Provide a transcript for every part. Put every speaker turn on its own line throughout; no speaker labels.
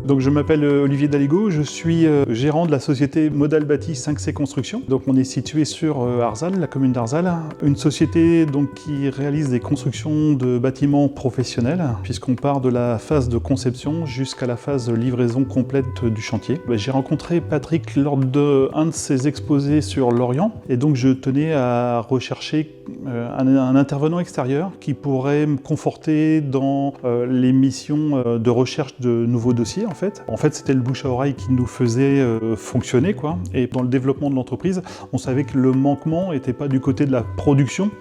Donc je m'appelle Olivier Daligo, je suis gérant de la société Modal Bâti 5C Construction. Donc on est situé sur Arzal, la commune d'Arzal, une société donc qui réalise des constructions de bâtiments professionnels, puisqu'on part de la phase de conception jusqu'à la phase de livraison complète du chantier. J'ai rencontré Patrick lors d'un de ses exposés sur l'Orient, et donc je tenais à rechercher un intervenant extérieur qui pourrait me conforter dans les missions de recherche de nouveaux dossiers en fait. En fait, c'était le bouche à oreille qui nous faisait fonctionner quoi. Et dans le développement de l'entreprise, on savait que le manquement n'était pas du côté de la production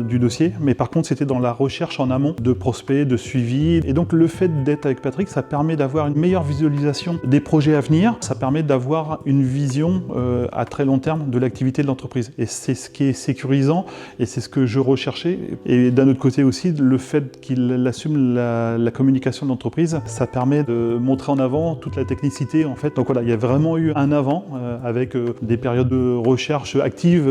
du dossier, mais par contre c'était dans la recherche en amont de prospects, de suivi. Et donc le fait d'être avec Patrick, ça permet d'avoir une meilleure visualisation des projets à venir, ça permet d'avoir une vision à très long terme de l'activité de l'entreprise. Et c'est ce qui est sécurisant et c'est ce que je recherchais. Et d'un autre côté aussi, le fait qu'il assume la communication de l'entreprise, ça permet de montrer en avant toute la technicité en fait. Donc voilà, il y a vraiment eu un avant avec des périodes de recherche active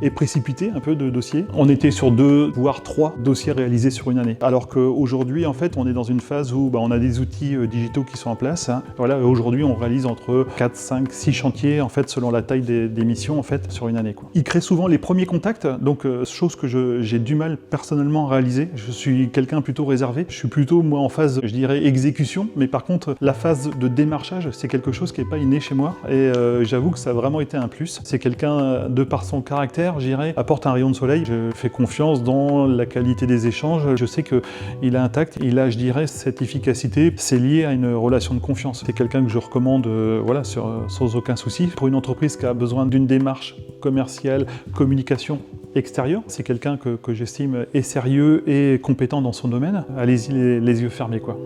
et précipitées un peu de dossiers. On était sur 2 voire 3 dossiers réalisés sur une année. Alors qu'aujourd'hui en fait, on est dans une phase où on a des outils digitaux qui sont en place. Voilà, aujourd'hui on réalise entre 4, 5, 6 chantiers en fait selon la taille des missions en fait sur une année quoi. Il crée souvent les premiers contacts, donc chose que j'ai du mal personnellement à réaliser. Je suis quelqu'un plutôt réservé. Je suis plutôt moi en phase, je dirais, exécution, mais par contre la phase de démarchage, c'est quelque chose qui n'est pas inné chez moi et j'avoue que ça a vraiment été un plus. C'est quelqu'un, de par son caractère, je dirais, apporte un rayon de soleil. Je fais confiance dans la qualité des échanges. Je sais qu'il a un tact, il a, je dirais, cette efficacité. C'est lié à une relation de confiance. C'est quelqu'un que je recommande voilà, sans aucun souci. Pour une entreprise qui a besoin d'une démarche commerciale, communication extérieure, c'est quelqu'un que j'estime est sérieux et compétent dans son domaine. Allez-y les yeux fermés quoi.